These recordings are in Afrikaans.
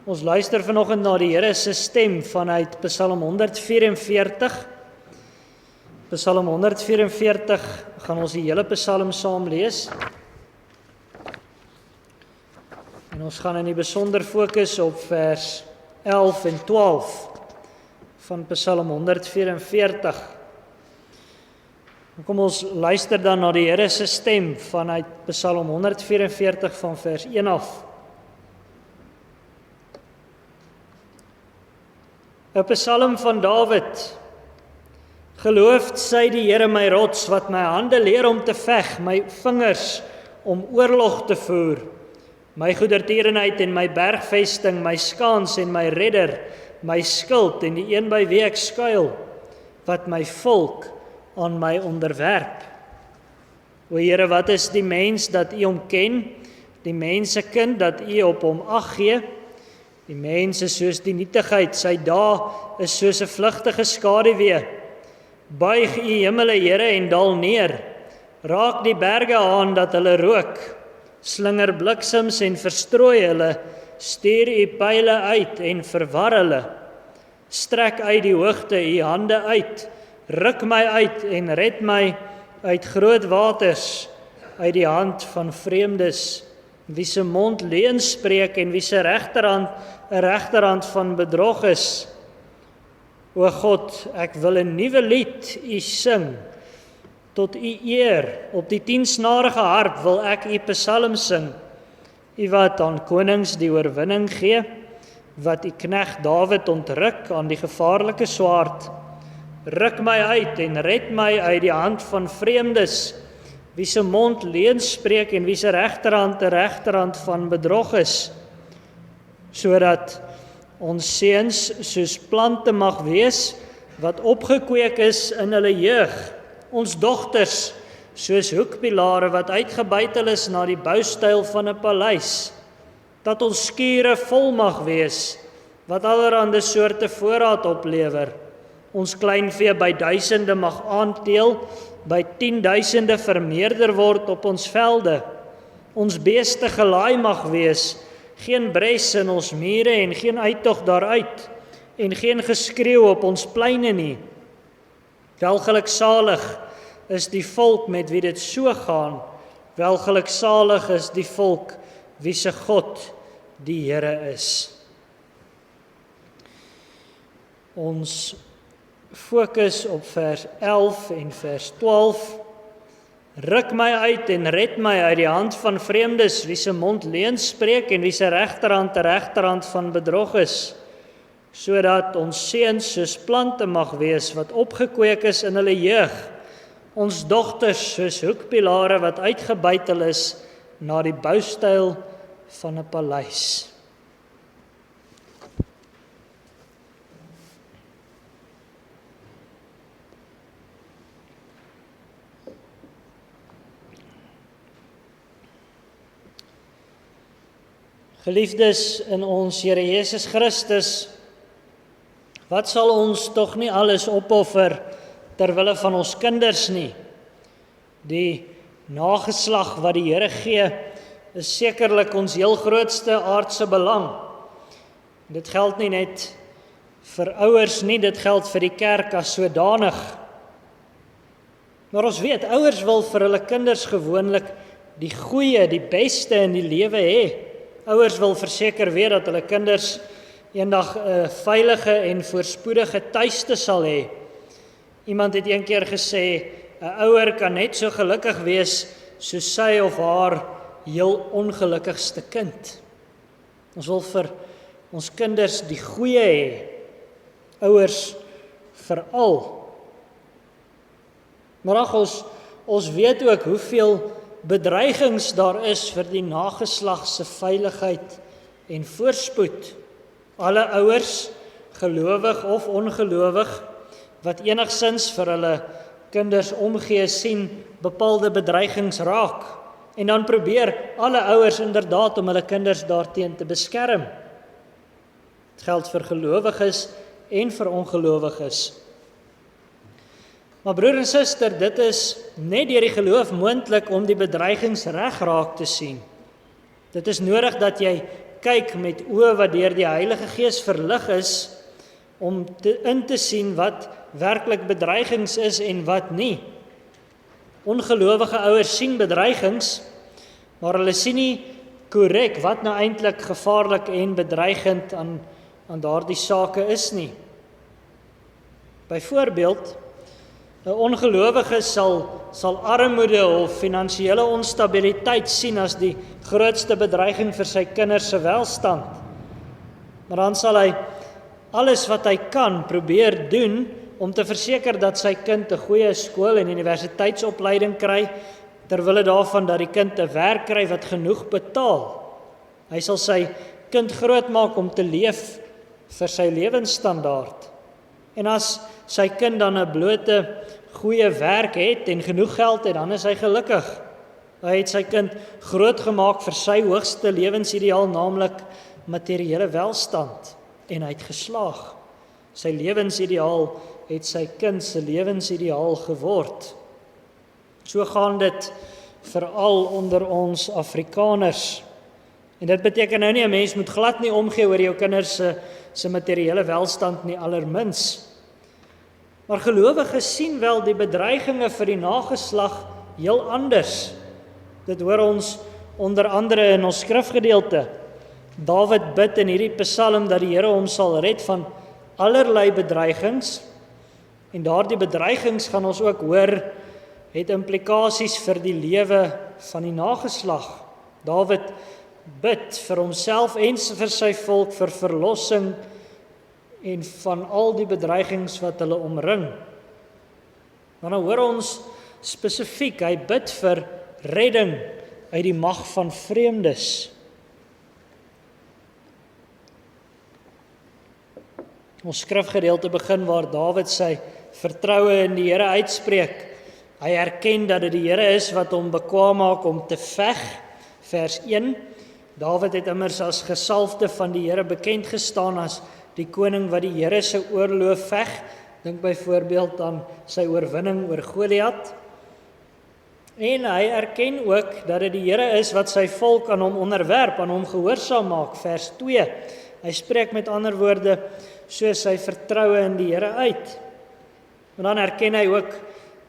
Ons luister vanoggend na die Here se stem vanuit Psalm 144. Psalm 144 gaan ons die hele Psalm saam lees. En ons gaan in die besonder fokus op vers 11 en 12 van Psalm 144. Kom ons luister dan na die Here se stem vanuit Psalm 144 van vers 1 af. 'n Psalm van Dawid. Geloofd sy die Here my rots, wat my hande leer om te veg, my vingers om oorlog te voer, my goedertierenheid en my bergvesting, my skaans en my redder, my skild en die een by wie ek skuil, wat my volk aan my onderwerp. O Here, wat is die mens dat U hom ken, die mensekind dat U op hom ag gee? Die mens is soos die nietigheid, sy dae is soos 'n vlugtige skaduwee. Buig U hemele, Here, en daal neer. Raak die berge aan dat hulle rook. Slinger bliksems en verstrooi hulle. Stuur U pyle uit en verwar hulle. Strek uit die hoogte U hande uit. Ruk my uit en red my uit groot waters, uit die hand van vreemdes. Wie se mond leuen spreek en wie se regterhand 'n regterhand van bedrog is. O God, ek wil 'n nuwe lied U sing. Tot U eer, op die 10-snarige harp wil ek U psalm sing. U wat aan konings die oorwinning gee, wat U knegt Dawid ontruk aan die gevaarlike swaard. Ruk my uit en red my uit die hand van vreemdes, wie se mond leuen spreek en wie se regterhand 'n regterhand van bedrog is, sodat ons seuns soos plante mag wees, wat opgekweek is in hulle jeug, ons dogters soos hoekpilare wat uitgebuitel is na die boustyl van 'n paleis, dat ons skure vol mag wees, wat allerhande soorte voorraad oplewer, ons kleinvee by duisende mag aanteel, by 10.000 vermeerder word op ons velde, ons beeste gelaai mag wees, geen bres in ons mure en geen uittog daaruit, en geen geskreeu op ons pleine nie. Welgeluksalig is die volk met wie dit so gaan, welgeluksalig is die volk wie se God die Here is. Ons fokus op vers 11 en vers 12. Ruk my uit en red my uit die hand van vreemdes, wie se mond leuen spreek en wie se regterhand 'n regterhand van bedrog is, sodat ons seuns soos plante mag wees wat opgekweek is in hulle jeug, ons dogters soos hoekpilare wat uitgebuitel is na die boustyl van 'n paleis. Geliefdes in ons Here Jesus Christus, wat sal ons tog nie alles opoffer ter wille van ons kinders nie? Die nageslag wat die Here gee, is sekerlik ons heel grootste aardse belang. Dit geld nie net vir ouers nie, dit geld vir die kerk as sodanig. Maar ons weet, ouers wil vir hulle kinders gewoonlik die goeie, die beste in die lewe hê. Ouers wil verseker weet dat hulle kinders eendag 'n veilige en voorspoedige tuiste sal hê. Iemand het een keer gesê, 'n ouer kan net so gelukkig wees soos sy of haar heel ongelukkigste kind. Ons wil vir ons kinders die goeie hê, ouers veral. Maar ag, ons weet ook hoeveel bedreigings daar is vir die nageslag se veiligheid en voorspoed. Alle ouers, gelowig of ongelowig, wat enigsins vir hulle kinders omgee, sien bepaalde bedreigings raak. En dan probeer alle ouers inderdaad om hulle kinders daarteen te beskerm. Dit geld vir gelowiges en vir ongelowiges. Maar broer en suster, dit is net deur die geloof moontlik om die bedreigings reg raak te sien. Dit is nodig dat jy kyk met oë wat deur die Heilige Gees verlig is, om in te sien wat werklik bedreigings is en wat nie. Ongelowige ouers sien bedreigings, maar hulle sien nie korrek wat nou eintlik gevaarlik en bedreigend aan daardie sake is nie. Byvoorbeeld, 'n ongelowige sal armoede of finansiële onstabiliteit sien as die grootste bedreiging vir sy kinders se welstand. Maar dan sal hy alles wat hy kan probeer doen om te verseker dat sy kind 'n goeie skool en universiteitsopleiding kry, terwille daarvan dat die kind 'n werk kry wat genoeg betaal. Hy sal sy kind grootmaak om te leef vir sy lewensstandaard. En as sy kind dan 'n blote goeie werk het en genoeg geld het, dan is hy gelukkig. Hy het sy kind grootgemaak vir sy hoogste lewensideaal, naamlik materiële welstand, en hy het geslaag. Sy lewensideaal het sy kind se lewensideaal geword. So gaan dit veral onder ons Afrikaners. En dit beteken nou nie 'n mens moet glad nie omgee oor jou kinders se materiële welstand nie, allermins. Maar gelowiges sien wel die bedreiginge vir die nageslag heel anders. Dit hoor ons onder andere in ons skrifgedeelte. Dawid bid in hierdie psalm dat die Here hom sal red van allerlei bedreigings. En daardie bedreigings, gaan ons ook hoor, het implikasies vir die lewe van die nageslag. Dawid bid vir homself en vir sy volk vir verlossing en van al die bedreigings wat hulle omring. Maar nou hoor ons spesifiek, hy bid vir redding uit die mag van vreemdes. Ons skrifgedeelte begin waar Dawid sy vertroue in die Here uitspreek. Hy erken dat dit die Here is wat hom bekwaam maak om te veg. Vers 1. Dawid het immers as gesalfde van die Here bekend gestaan as die koning wat die Here se oorloë veg. Dink byvoorbeeld aan sy oorwinning oor Goliat. En hy erken ook dat dit die Here is wat sy volk aan hom onderwerp, aan hom gehoorsaam maak. Vers 2. Hy spreek met ander woorde so sy vertroue in die Here uit. En dan erken hy ook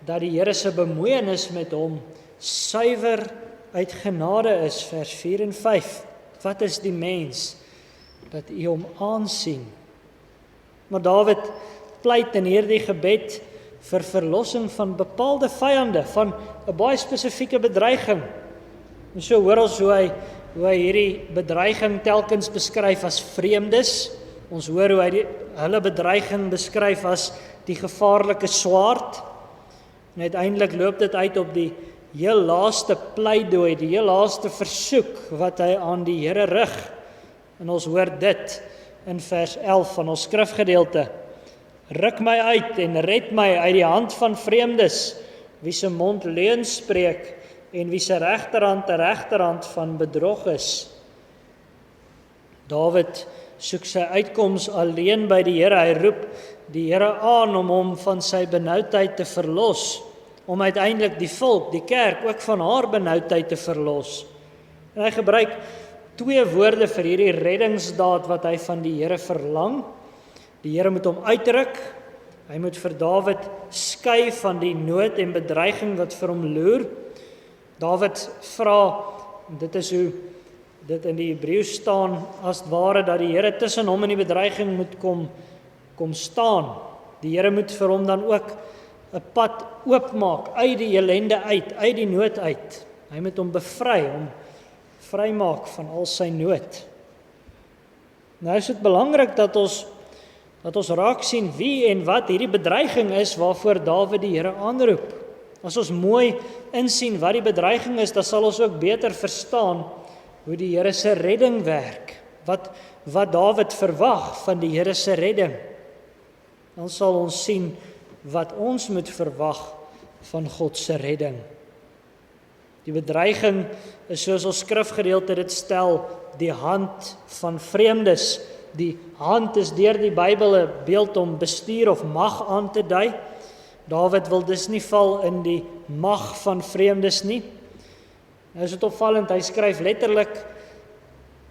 dat die Here se bemoeienis met hom suiwer uit genade is, vers 4 en 5. Wat is die mens dat u hom aansien? Maar Dawid pleit in hierdie gebed vir verlossing van bepaalde vyande, van 'n baie spesifieke bedreiging. En so hoor ons hoe hy hierdie bedreiging telkens beskryf as vreemdes. Ons hoor hoe hy hulle bedreiging beskryf as die gevaarlike swaard. En uiteindelik loop dit uit op die heel laaste pleidooi, die heel laaste versoek wat hy aan die Here rig. En ons hoor dit in vers 11 van ons skrifgedeelte. Ruk my uit en red my uit die hand van vreemdes, wie se mond leuen spreek en wie se regterhand 'n regterhand van bedrog is. Dawid soek sy uitkoms alleen by die Here. Hy roep die Here aan om hom van sy benoudheid te verlos, om uiteindelik die volk, die kerk, ook van haar benoudheid te verlos. En hy gebruik 2 woorde vir hierdie reddingsdaad wat hy van die Here verlang. Die Here moet hom uitruk, hy moet vir Dawid skei van die nood en bedreiging wat vir hom loer. Dawid vra, dit is hoe dit in die Hebreëus staan, as ware dat die Here tussen hom en die bedreiging moet kom staan. Die Here moet vir hom dan ook 'n pad oopmaak uit die ellende uit die nood uit. Hy moet hom bevry, hom vrymaak van al sy nood. Nou is dit belangrik dat ons raak sien wie en wat hierdie bedreiging is waarvoor Dawid die Here aanroep. As ons mooi insien wat die bedreiging is, dan sal ons ook beter verstaan hoe die Here se redding werk. Wat Dawid verwag van die Here se redding. Dan sal ons sien wat ons moet verwag van God se redding. Die bedreiging is, soos ons skrifgedeelte dit stel, die hand van vreemdes. Die hand is deur die Bybel 'n beeld om bestuur of mag aan te dui. Dawid wil dus nie val in die mag van vreemdes nie. Nou is dit opvallend, hy skryf letterlik,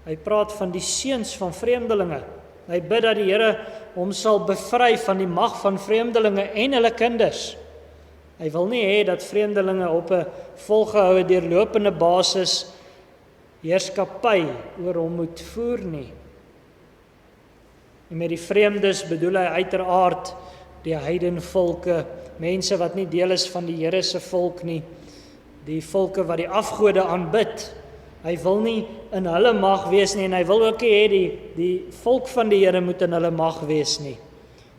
Hy praat van die seuns van vreemdelinge. Hy bid dat die Here hom sal bevry van die mag van vreemdelinge en hulle kinders. Hy wil nie hê dat vreemdelinge op 'n volgehoue deurlopende basis heerskappy oor hom moet voer nie. En met die vreemdes bedoel hy uiteraard die heidenvolke, mense wat nie deel is van die Here se volk nie, die volke wat die afgode aanbid. Hy wil nie in hulle mag wees nie, en hy wil ook hê die volk van die Here moet in hulle mag wees nie.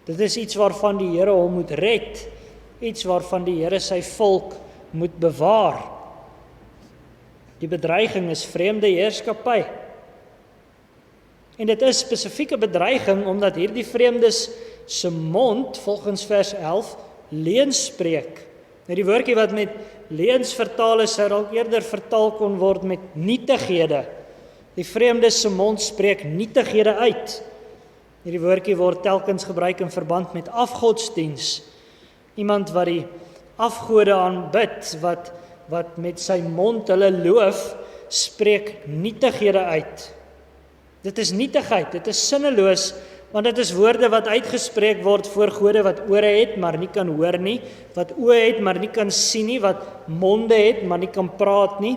Dit is iets waarvan die Here hom moet red, iets waarvan die Here sy volk moet bewaar. Die bedreiging is vreemde heerskappy. En dit is spesifieke bedreiging omdat hierdie vreemdes se mond, volgens vers 11, leuns spreek. Nou die woordjie wat met leuns vertaal is, sou dalk eerder vertaal kon word met nietighede. Die vreemdes se mond spreek nietighede uit. Hierdie woordjie word telkens gebruik in verband met afgodsdiens. Iemand wat die afgode aanbid, wat met sy mond hulle loof, spreek nietighede uit. Dit is nietigheid, dit is sinneloos, want dit is woorde wat uitgespreek word voor gode wat ore het, maar nie kan hoor nie, wat oë het, maar nie kan sien nie, wat monde het, maar nie kan praat nie.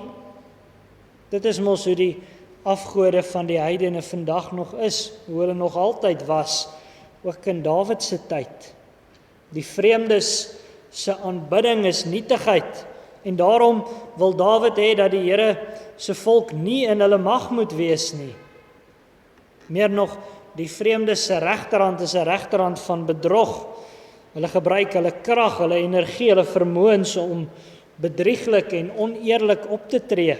Dit is mos hoe die afgode van die heidene vandag nog is, hoe hulle nog altyd was, ook in Dawid se tyd. Die vreemdes se aanbidding is nietigheid, en daarom wil Dawid hê dat die Here se volk nie in hulle mag moet wees nie. Meer nog, die vreemdes se regterhand is 'n regterhand van bedrog. Hulle gebruik hulle krag, hulle energie, hulle vermoëns om bedrieglik en oneerlik op te tree.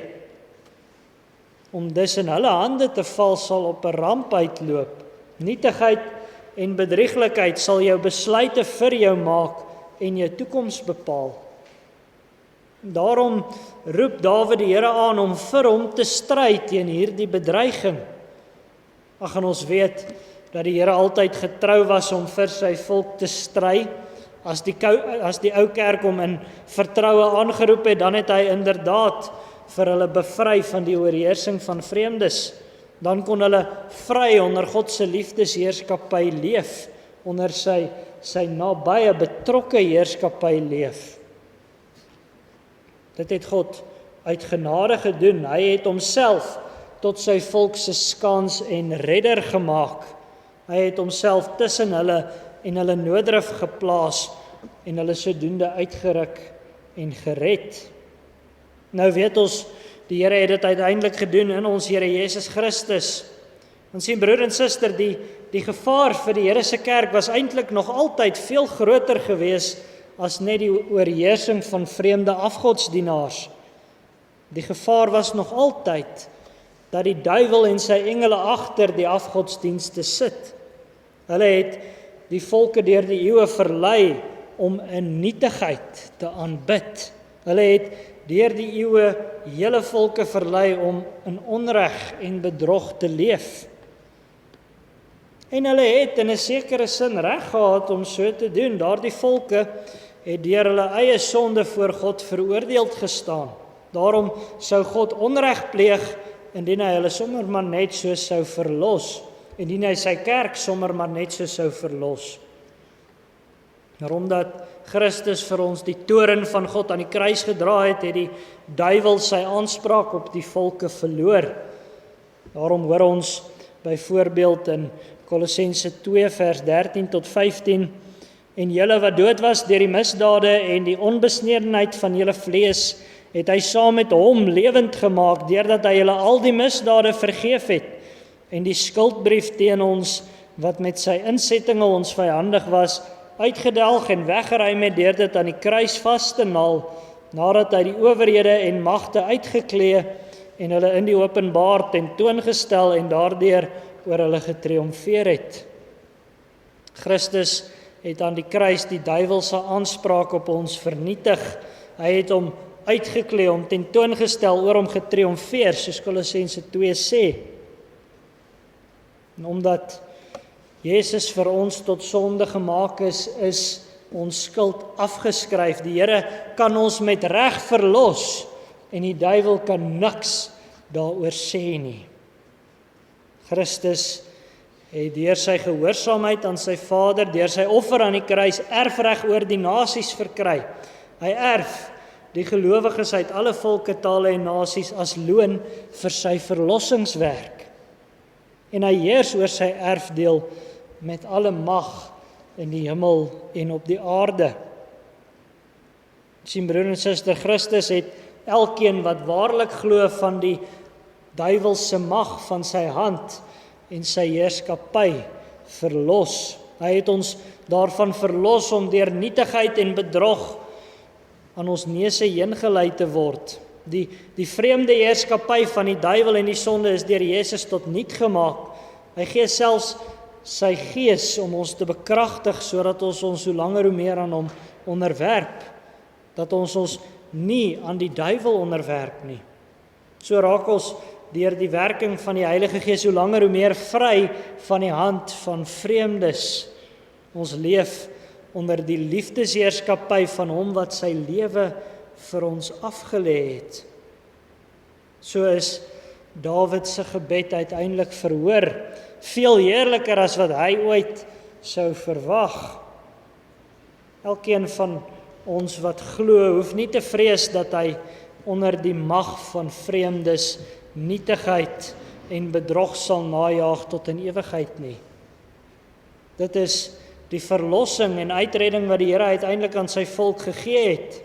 Om dus in hulle hande te val sal op 'n ramp uitloop. Nietigheid en bedrieglikheid sal jou besluite vir jou maak en jou toekoms bepaal. Daarom roep Dawid die Here aan om vir hom te stry teen hierdie bedreiging. Ag, en ons weet dat die Here altyd getrou was om vir sy volk te stry. As die ou kerk hom in vertroue aangeroep het, dan het hy inderdaad vir hulle bevry van die oorheersing van vreemdes. Dan kon hulle vry onder God se liefdesheerskappy leef, onder sy nabye betrokke heerskappy leef. Dit het God uit genade gedoen. Hy het homself tot sy volk se skans en redder gemaak. Hy het homself tussen hulle en hulle nooddrif geplaas en hulle sodoende uitgeruk en gered. Nou weet ons, die Here het dit uiteindelik gedoen in ons Here Jesus Christus. Ons sien broer en suster, die gevaar vir die Here se kerk was eintlik nog altyd veel groter gewees as net die oorheersing van vreemde afgodsdienaars. Die gevaar was nog altyd dat die duiwel en sy engele agter die afgodsdienste sit. Hulle het die volke deur die eeue verlei om in nietigheid te aanbid. Hulle het deur die eeue hele volke verlei om in onreg en bedrog te leef. En hulle het in 'n sekere sin reg gehad om so te doen. Daardie volke het deur hulle eie sonde voor God veroordeeld gestaan. Daarom sou God onreg pleeg indien hy hulle sommer maar net so sou verlos, indien hy sy kerk sommer maar net so sou verlos. Maar omdat Christus vir ons die toorn van God aan die kruis gedra het, het die duiwel sy aanspraak op die volke verloor. Daarom hoor ons byvoorbeeld in Kolossense 2 vers 13 tot 15, en julle wat dood was deur die misdade en die onbesnedenheid van julle vlees, het hy saam met hom lewend gemaak, deurdat hy julle al die misdade vergeef het, en die skuldbrief teen ons, wat met sy insettinge ons vyandig was, uitgedelg en weggeruim het deur dit aan die kruis vas te naal, nadat hy die owerhede en magte uitgeklee en hulle in die openbaar tentoongestel en daardeur oor hulle getriomfeer het. Christus het aan die kruis die duiwel se aanspraak op ons vernietig. Hy het hom uitgeklee, hom tentoongestel, oor hom getriomfeer, soos Kolossense 2 sê. En omdat Jesus vir ons tot sonde gemaak is ons skuld afgeskryf. Die Here kan ons met reg verlos en die duiwel kan niks daaroor sê nie. Christus het deur sy gehoorsaamheid aan sy Vader, deur sy offer aan die kruis, erfreg oor die nasies verkry. Hy erf die gelowiges uit alle volke, tale en nasies as loon vir sy verlossingswerk. En hy heers oor sy erfdeel met alle mag in die hemel en op die aarde. Sien broer en suster, Christus het elkeen wat waarlik glo van die duiwelse mag van sy hand en sy heerskappy verlos. Hy het ons daarvan verlos om deur nietigheid en bedrog aan ons neuse heen gelei te word. Die vreemde heerskappy van die duiwel en die sonde is deur Jesus tot niet gemaak. Hy gee selfs sy gees om ons te bekragtig sodat ons hoe langer hoe meer aan hom onderwerp. Dat ons nie aan die duiwel onderwerp nie. So raak ons deur die werking van die Heilige Gees hoe langer hoe meer vry van die hand van vreemdes. Ons leef onder die liefdesheerskappy van hom wat sy lewe vir ons afgelê het. So is Dawid se gebed uiteindelik verhoor, veel heerliker as wat hy ooit sou verwag. Elkeen van ons wat glo, hoef nie te vrees dat hy onder die mag van vreemdes nietigheid en bedrog sal najaag tot in ewigheid nie. Dit is die verlossing en uitredding wat die Here uiteindelik aan sy volk gegee het.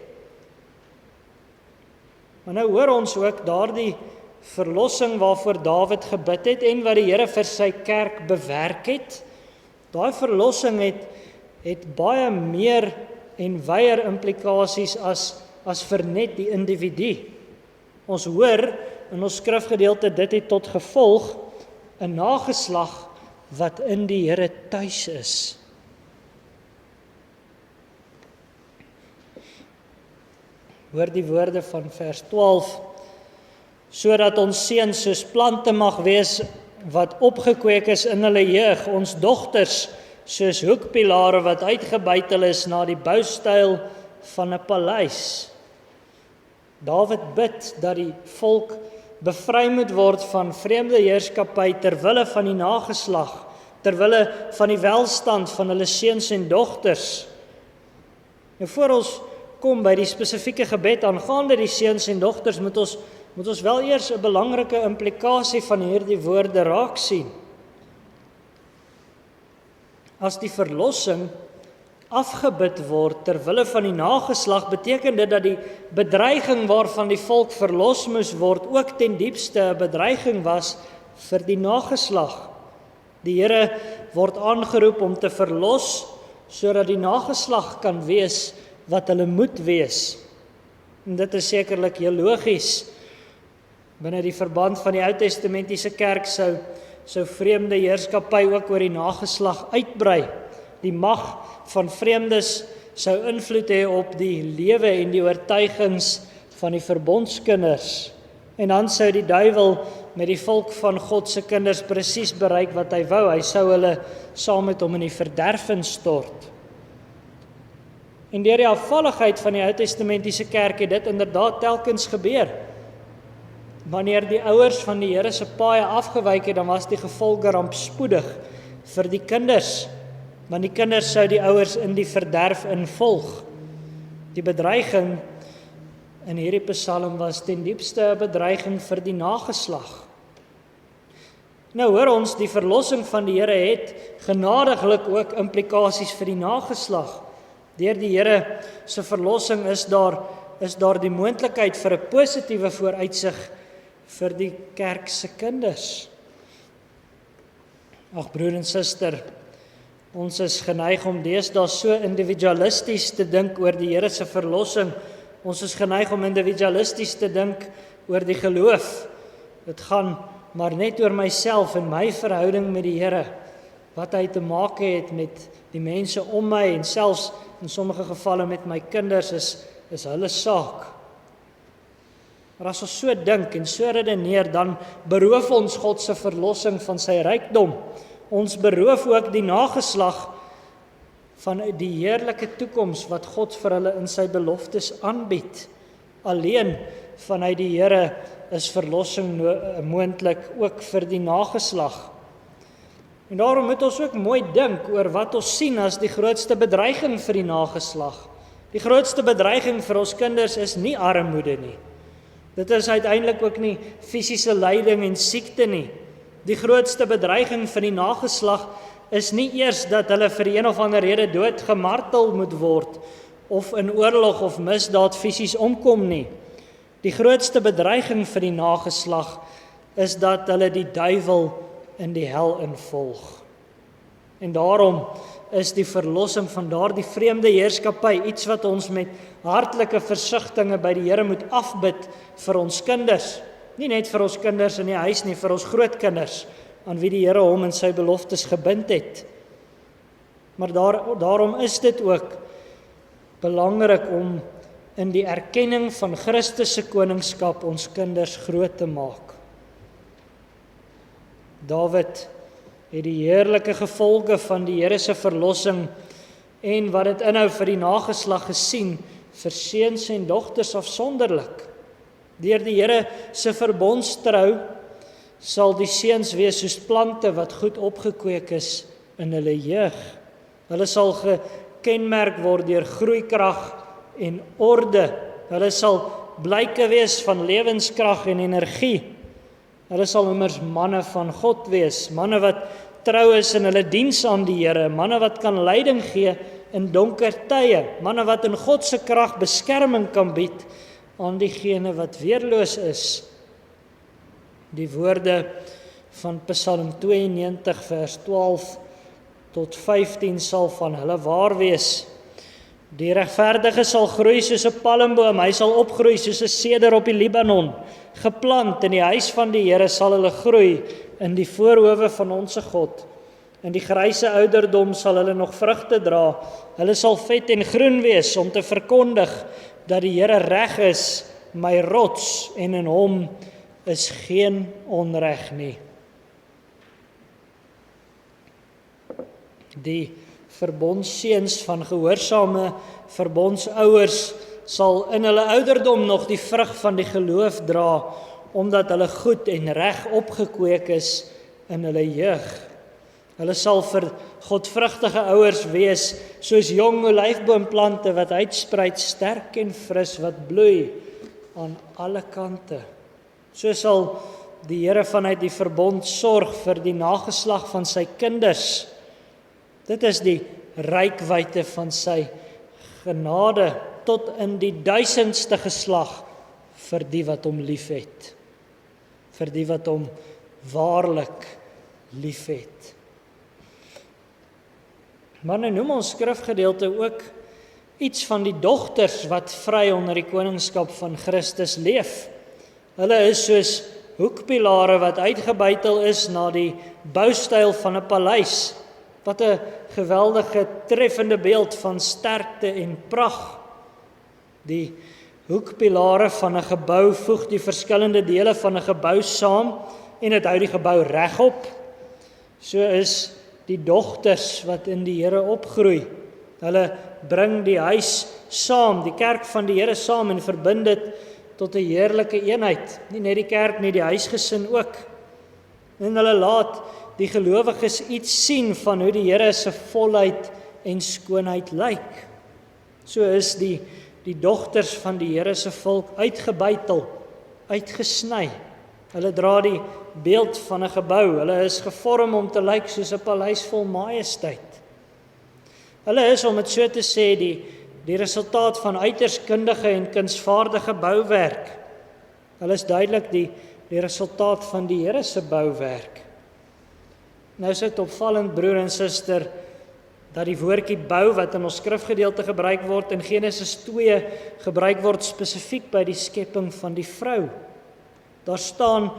Maar nou hoor ons ook daardie verlossing waarvoor Dawid gebid het en wat die Here vir sy kerk bewerk het. Daai verlossing het baie meer en wyeer implikasies as vir net die individu. Ons hoor in ons skrifgedeelte dit het tot gevolg 'n nageslag wat in die Here tuis is. Hoor die woorde van vers 12, sodat ons seuns soos plante mag wees wat opgekweek is in hulle jeug, ons dogters soos hoekpilare wat uitgebuitel is na die boustyl van 'n paleis. Dawid bid dat die volk bevry moet word van vreemde heerskappy ter wille van die nageslag, ter wille van die welstand van hulle seuns en dogters. Nou voor ons kom by die spesifieke gebed aangaande die seuns en dogters, moet ons wel eers 'n belangrike implikasie van hierdie woorde raak sien. As die verlossing afgebid word ter wille van die nageslag, beteken dit dat die bedreiging waarvan die volk verlos moes word ook ten diepste 'n bedreiging was vir die nageslag. Die Here word aangeroep om te verlos sodat die nageslag kan wees wat hulle moet wees. En dit is sekerlik heel logies. Binne die verband van die Ou Testamentiese kerk sou vreemde heerskappy ook oor die nageslag uitbrei. Die mag van vreemdes sou invloed hê op die lewe en die oortuigings van die verbondskinders. En dan sou die duiwel met die volk van God se kinders presies bereik wat hy wou. Hy sou hulle saam met hom in die verderf instort. En deur die afvalligheid van die Ou Testamentiese kerk het dit inderdaad telkens gebeur. Wanneer die ouers van die Here se paaie afgewyk het, dan was die gevolge rampspoedig vir die kinders. Want die kinders sou die ouers in die verderf involg. Die bedreiging in hierdie Psalm was ten diepste 'n bedreiging vir die nageslag. Nou hoor ons, die verlossing van die Here het genadiglik ook implikasies vir die nageslag. Deur die Here se verlossing is daar die moontlikheid vir 'n positiewe vooruitsig vir die kerk se kinders. Ag broer en suster, ons is geneig om deesdae so individualisties te dink oor die Here se verlossing. Ons is geneig om individualisties te dink oor die geloof. Dit gaan maar net oor myself en my verhouding met die Here. Wat hy te maak het met die mense om my en selfs in sommige gevalle met my kinders is hulle saak. Maar as ons so dink en so redeneer, dan beroof ons God se verlossing van sy rykdom. Ons beroof ook die nageslag van die heerlike toekoms wat God vir hulle in sy beloftes aanbied. Alleen vanuit die Here is verlossing moontlik ook vir die nageslag. En daarom moet ons ook mooi dink oor wat ons sien as die grootste bedreiging vir die nageslag. Die grootste bedreiging vir ons kinders is nie armoede nie. Dit is uiteindelik ook nie fisiese lyding en siekte nie. Die grootste bedreiging vir die nageslag is nie eers dat hulle vir een of ander rede dood gemartel moet word of in oorlog of misdaad fisies omkom nie. Die grootste bedreiging vir die nageslag is dat hulle die duiwel in die hel involg. En daarom is die verlossing van daardie vreemde heerskappy iets wat ons met hartlike versigtinge by die Here moet afbid vir ons kinders. Nie net vir ons kinders in die huis nie, vir ons grootkinders, aan wie die Here hom in sy beloftes gebind het. Maar daarom is dit ook belangrik om in die erkenning van Christus se koningskap ons kinders groot te maak. Dawid het die heerlike gevolge van die Here se verlossing en wat dit inhou vir die nageslag gesien vir seuns en dogters afsonderlik. Deur die Here se verbondstrou sal die seuns wees soos plante wat goed opgekweek is in hulle jeug. Hulle sal gekenmerk word deur groeikrag en orde. Hulle sal blyke wees van lewenskrag en energie. Hulle sal immers manne van God wees, manne wat trou is in hulle diens aan die Here, manne wat kan leiding gee in donker tye, manne wat in God se krag beskerming kan bied aan diegene wat weerloos is. Die woorde van Psalm 92 vers 12 tot 15 sal van hulle waar wees. Die regverdige sal groei soos 'n palmboom, hy sal opgroei soos 'n seder op die Libanon. Geplant in die huis van die Here sal hulle groei in die voorhowe van onsse God. In die gryse ouderdom sal hulle nog vrugte dra. Hulle sal vet en groen wees om te verkondig dat die Here reg is, my rots, en in hom is geen onreg nie. Die verbondsseuns van gehoorsame verbondsouers sal in hulle ouderdom nog die vrug van die geloof dra, omdat hulle goed en reg opgekweek is in hulle jeug. Hulle sal vir godvrugtige ouers wees, soos jong olyfboomplante wat uitspruit, sterk en fris, wat bloei aan alle kante. So sal die Here vanuit die verbond sorg vir die nageslag van sy kinders. Dit is die rykwyte van sy genade tot in die 1000ste geslag vir die wat hom liefhet. Vir die wat hom waarlik liefhet. Maar nou noem ons skrifgedeelte ook iets van die dogters wat vry onder die koningskap van Christus leef. Hulle is soos hoekpilare wat uitgebuitel is na die boustyl van 'n paleis. Wat 'n geweldige treffende beeld van sterkte en pragt. Die hoekpilare van 'n gebou voeg die verskillende dele van 'n gebou saam en dit hou die gebou regop. So is die dogters wat in die Here opgroei. Hulle bring die huis saam, die kerk van die Here saam en verbind dit tot 'n heerlike eenheid. Nie net die kerk nie, die huisgesin ook. En hulle laat die gelowiges iets sien van hoe die Here se volheid en skoonheid lyk. So is die dogters van die Here se volk uitgebuitel, uitgesny. Hulle dra die beeld van 'n gebou. Hulle is gevorm om te lyk soos 'n paleis vol majesteit. Hulle is, om dit so te sê, die resultaat van uiters kundige en kunsvaardige bouwerk. Hulle is duidelik die resultaat van die Here se bouwerk. Nou is dit opvallend, broer en suster, dat die woordjie bou wat in ons skrifgedeelte gebruik word in Genesis 2 gebruik word spesifiek by die skepping van die vrou. Daar staan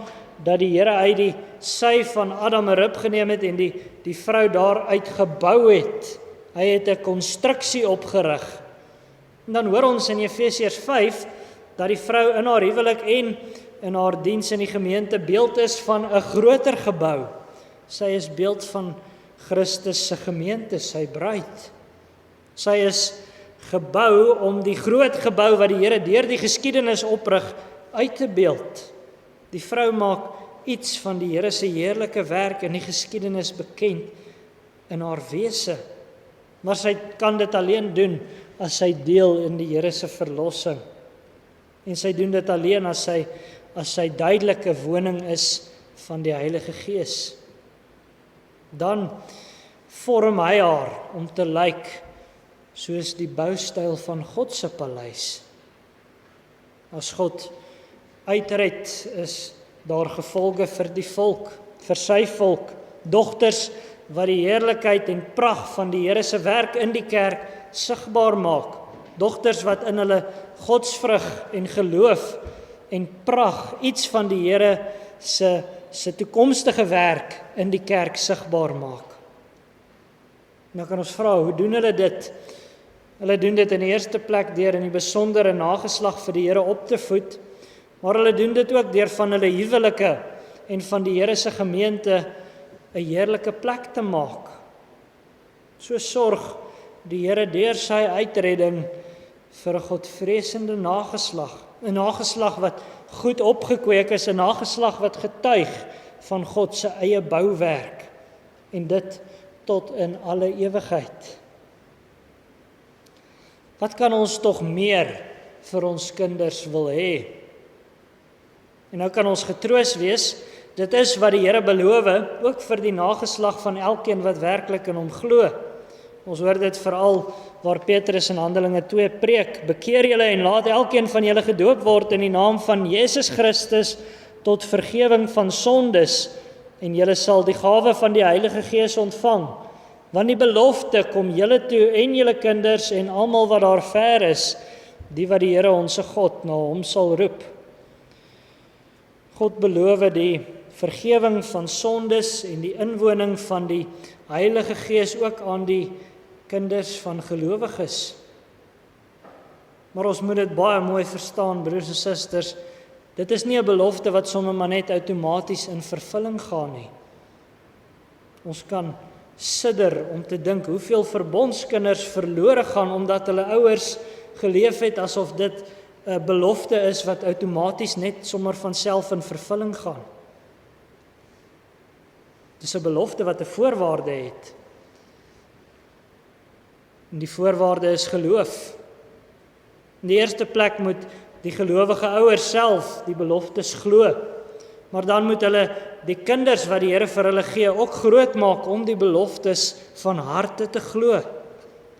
dat die Here uit die sy van Adam 'n rib geneem het en die vrou daaruit gebou het. Hy het 'n konstruksie opgerig. En dan hoor ons in Efesiërs 5 dat die vrou in haar huwelik en in haar diens in die gemeente beeld is van 'n groter gebou. Sy is beeld van Christus se gemeente, sy bruid. Sy is gebou om die groot gebou wat die Here deur die geskiedenis oprig uit te beeld. Die vrou maak iets van die Here se heerlike werk in die geskiedenis bekend in haar wese. Maar sy kan dit alleen doen as sy deel in die Here se verlossing. En sy doen dit alleen as sy duidelike woning is van die Heilige Gees. Dan vorm hy haar om te lyk soos die boustyl van God se paleis. As God uitred, is daar gevolge vir die volk, vir sy volk, dogters wat die heerlikheid en pragt van die Here se werk in die kerk sigbaar maak. Dogters wat in hulle godsvrug en geloof en pragt iets van die Here se toekomstige werk in die kerk sigbaar maak. Nou kan ons vra, hoe doen hulle dit? Hulle doen dit in die eerste plek deur in die besondere nageslag vir die Here op te voed, maar hulle doen dit ook deur van hulle huwelike en van die Here se gemeente 'n heerlike plek te maak. So sorg die Here deur sy uitredding vir 'n godvreesende nageslag, 'n nageslag wat goed opgekweek is, 'n nageslag wat getuig van God se eie bouwerk, en dit tot in alle ewigheid. Wat kan ons tog meer vir ons kinders wil hê? En nou kan ons getroos wees, dit is wat die Here beloof, ook vir die nageslag van elkeen wat werklik in hom glo. Ons hoor dit veral waar Petrus in Handelinge 2 preek, bekeer julle en laat elkeen van julle gedoop word in die naam van Jesus Christus tot vergewing van sondes, en julle sal die gawe van die Heilige Gees ontvang, want die belofte kom julle toe en julle kinders en almal wat daar ver is, die wat die Here onse God na hom sal roep. God beloof die vergewing van sondes en die inwoning van die Heilige Gees ook aan die kinders van gelowiges. Maar ons moet dit baie mooi verstaan, broers en susters, dit is nie 'n belofte wat sommer maar net outomaties in vervulling gaan nie. Ons kan sidder om te dink hoeveel verbondskinders verlore gaan omdat hulle ouers geleef het asof dit 'n belofte is wat outomaties net sommer van self in vervulling gaan. Dis 'n belofte wat 'n voorwaarde het. En die voorwaarde is geloof. In die eerste plek moet die gelowige ouers self die beloftes glo, maar dan moet hulle die kinders wat die Here vir hulle gee ook groot maak om die beloftes van harte te glo.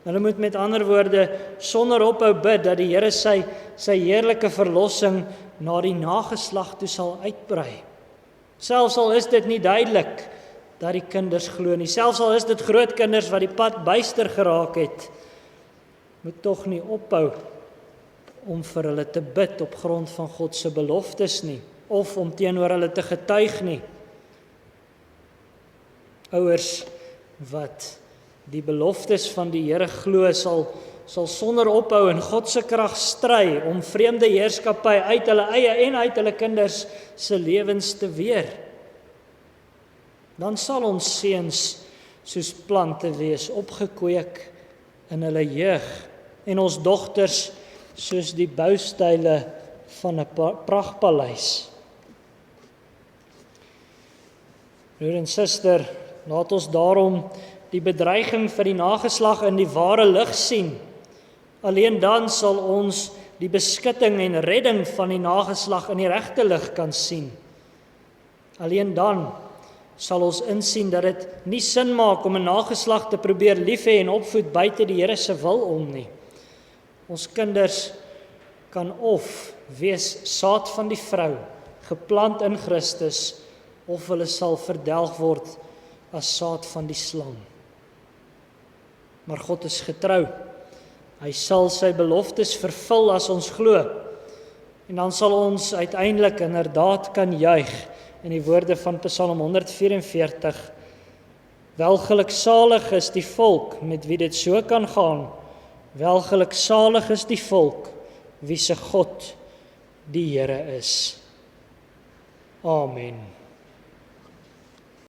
Hulle moet met ander woorde sonder ophou bid dat die Here sy heerlike verlossing na die nageslag toe sal uitbrei. Selfs al is dit nie duidelik dat die kinders glo nie, selfs al is dit grootkinders wat die pad byster geraak het, moet tog nie ophou om vir hulle te bid op grond van God se beloftes nie, of om teenoor hulle te getuig nie. Ouers wat die beloftes van die Here glo, sal sonder ophou in God se krag stry om vreemde heerskappy uit hulle eie en uit hulle kinders se lewens te weer. Dan sal ons seuns soos plante wees, opgekweek in hulle jeug, en ons dogters soos die boustyle van 'n pragtpaleis. Broer en suster, laat ons daarom die bedreiging vir die nageslag in die ware lig sien. Alleen dan sal ons die beskutting en redding van die nageslag in die regte lig kan sien. Alleen dan sal ons insien dat dit nie sin maak om 'n nageslag te probeer lief hê en opvoed buite die Here se wil om nie. Ons kinders kan of wees saad van die vrou, geplant in Christus, of hulle sal verdelg word as saad van die slang. Maar God is getrou. Hy sal sy beloftes vervul as ons glo. En dan sal ons uiteindelik inderdaad kan juig in die woorde van Psalm 144. Welgeluksalig is die volk met wie dit so kan gaan. Welgeluksalig is die volk wie se God die Here is. Amen.